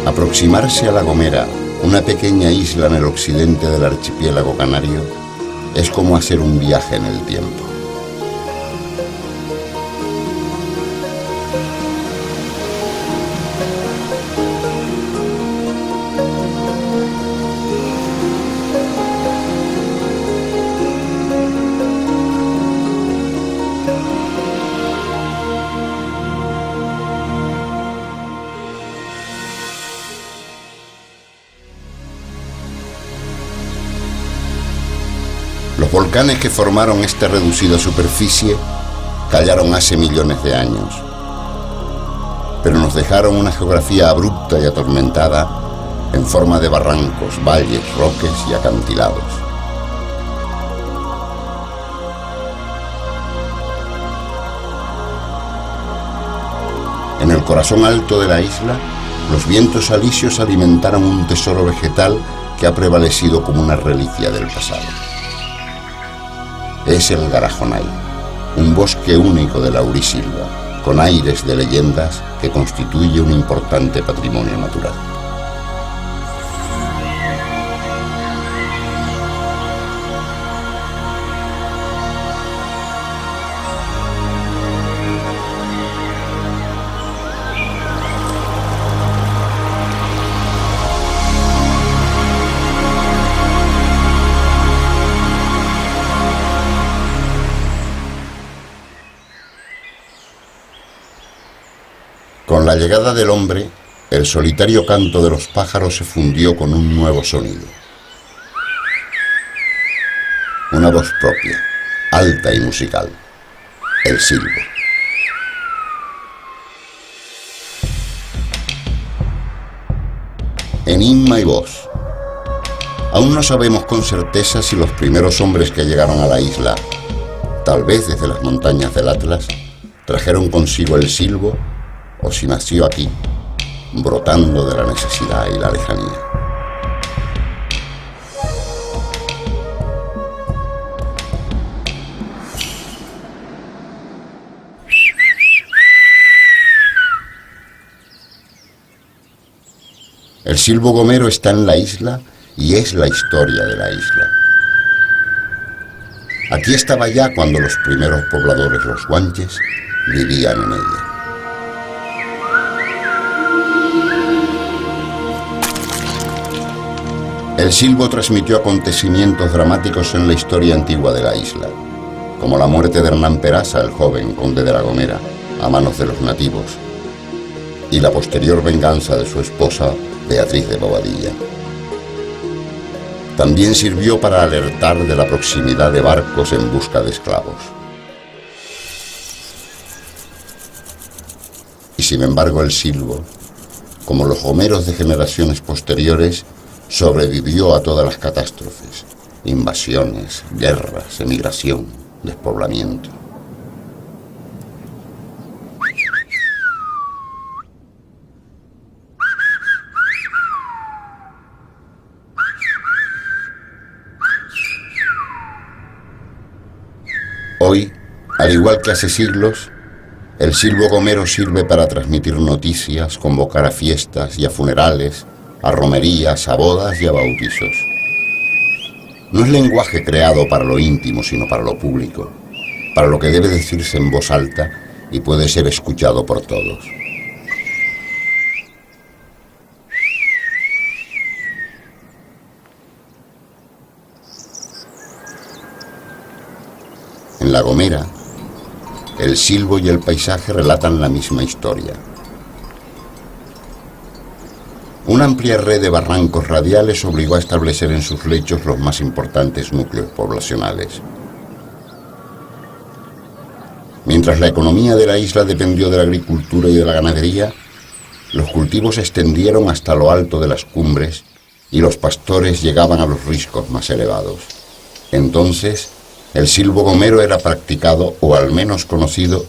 Aproximarse a La Gomera, una pequeña isla en el occidente del archipiélago canario, es como hacer un viaje en el tiempo. Los volcanes que formaron esta reducida superficie callaron hace millones de años, pero nos dejaron una geografía abrupta y atormentada en forma de barrancos, valles, roques y acantilados. En el corazón alto de la isla, los vientos alisios alimentaron un tesoro vegetal que ha prevalecido como una reliquia del pasado. Es el Garajonay, un bosque único de laurisilva, con aires de leyendas que constituye un importante patrimonio natural. Con la llegada del hombre, el solitario canto de los pájaros se fundió con un nuevo sonido. Una voz propia, alta y musical, el silbo. Enigma y voz. Aún no sabemos con certeza si los primeros hombres que llegaron a la isla, tal vez desde las montañas del Atlas, trajeron consigo el silbo, o si nació aquí, brotando de la necesidad y la lejanía. El silbo gomero está en la isla y es la historia de la isla. Aquí estaba ya cuando los primeros pobladores, los guanches, vivían en ella. El silbo transmitió acontecimientos dramáticos en la historia antigua de la isla, como la muerte de Hernán Peraza, el joven conde de La Gomera, a manos de los nativos, y la posterior venganza de su esposa, Beatriz de Bobadilla. También sirvió para alertar de la proximidad de barcos en busca de esclavos. Y sin embargo el silbo, como los gomeros de generaciones posteriores, sobrevivió a todas las catástrofes, invasiones, guerras, emigración, despoblamiento. Hoy, al igual que hace siglos, el silbo gomero sirve para transmitir noticias, convocar a fiestas y a funerales, a romerías, a bodas y a bautizos. No es lenguaje creado para lo íntimo, sino para lo público, para lo que debe decirse en voz alta y puede ser escuchado por todos. En La Gomera, el silbo y el paisaje relatan la misma historia. Una amplia red de barrancos radiales obligó a establecer en sus lechos los más importantes núcleos poblacionales. Mientras la economía de la isla dependió de la agricultura y de la ganadería, los cultivos se extendieron hasta lo alto de las cumbres y los pastores llegaban a los riscos más elevados. Entonces, el silbo gomero era practicado, o al menos conocido,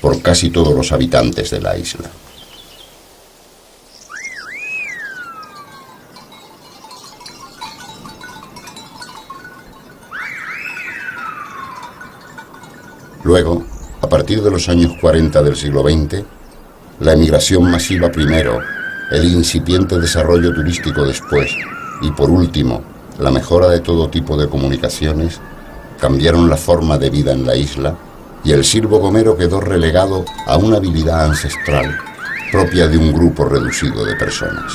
por casi todos los habitantes de la isla. Luego, a partir de los años 40 del siglo XX, la emigración masiva primero, el incipiente desarrollo turístico después y, por último, la mejora de todo tipo de comunicaciones cambiaron la forma de vida en la isla y el silbo gomero quedó relegado a una habilidad ancestral propia de un grupo reducido de personas.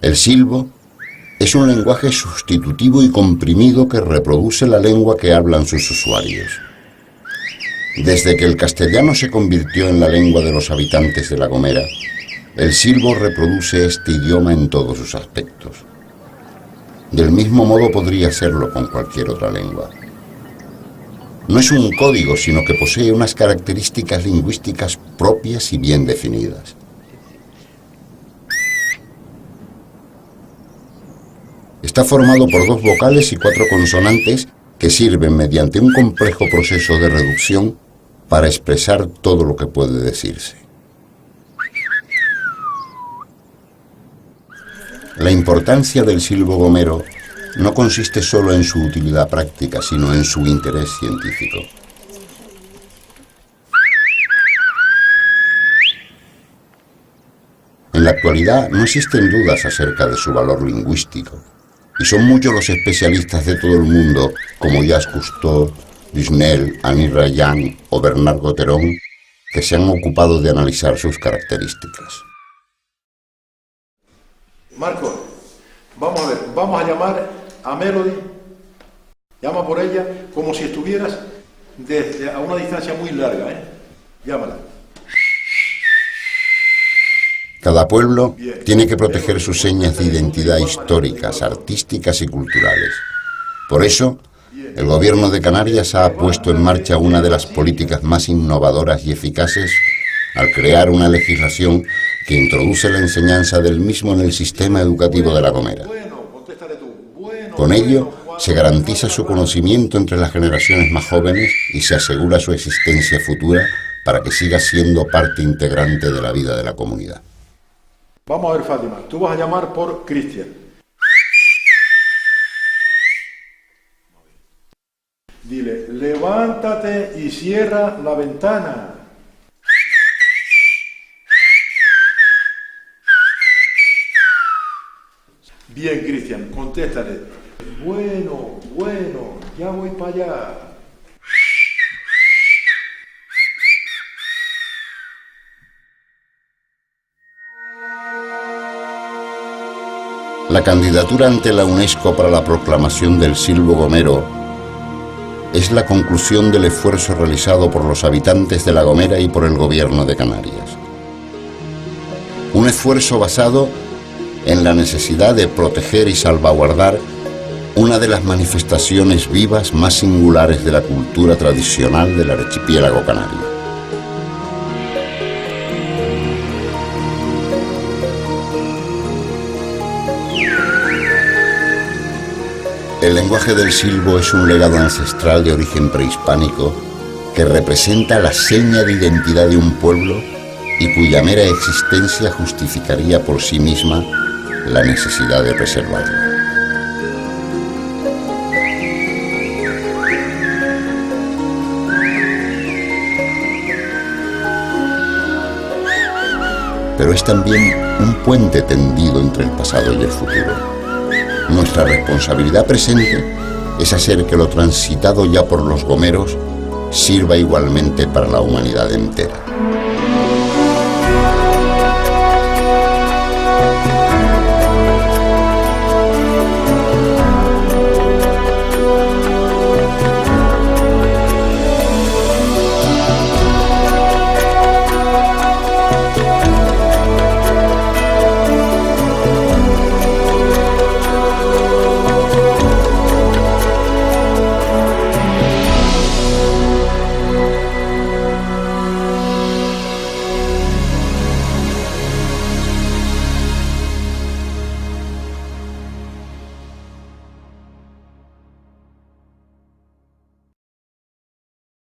El silbo es un lenguaje sustitutivo y comprimido que reproduce la lengua que hablan sus usuarios. Desde que el castellano se convirtió en la lengua de los habitantes de La Gomera, el silbo reproduce este idioma en todos sus aspectos. Del mismo modo podría hacerlo con cualquier otra lengua. No es un código, sino que posee unas características lingüísticas propias y bien definidas. Está formado por 2 vocales y 4 consonantes que sirven mediante un complejo proceso de reducción para expresar todo lo que puede decirse. La importancia del silbo gomero no consiste solo en su utilidad práctica, sino en su interés científico. En la actualidad no existen dudas acerca de su valor lingüístico, y son muchos los especialistas de todo el mundo, como Jacques Cousteau, Busnel, Annie Ryan o Bernard Gotteron, que se han ocupado de analizar sus características. Marco, vamos a llamar a Melody, llama por ella como si estuvieras a una distancia muy larga, llámala. Cada pueblo tiene que proteger sus señas de identidad históricas, artísticas y culturales. Por eso, el gobierno de Canarias ha puesto en marcha una de las políticas más innovadoras y eficaces al crear una legislación que introduce la enseñanza del mismo en el sistema educativo de La Gomera. Con ello, se garantiza su conocimiento entre las generaciones más jóvenes y se asegura su existencia futura para que siga siendo parte integrante de la vida de la comunidad. Vamos a ver, Fátima, tú vas a llamar por Cristian. Dile, levántate y cierra la ventana. Bien, Cristian, contéstale. Bueno, ya voy para allá. La candidatura ante la UNESCO para la proclamación del silbo gomero es la conclusión del esfuerzo realizado por los habitantes de La Gomera y por el gobierno de Canarias. Un esfuerzo basado en la necesidad de proteger y salvaguardar una de las manifestaciones vivas más singulares de la cultura tradicional del archipiélago canario. El lenguaje del silbo es un legado ancestral de origen prehispánico que representa la seña de identidad de un pueblo y cuya mera existencia justificaría por sí misma la necesidad de preservarlo. Pero es también un puente tendido entre el pasado y el futuro. Nuestra responsabilidad presente es hacer que lo transitado ya por los gomeros sirva igualmente para la humanidad entera.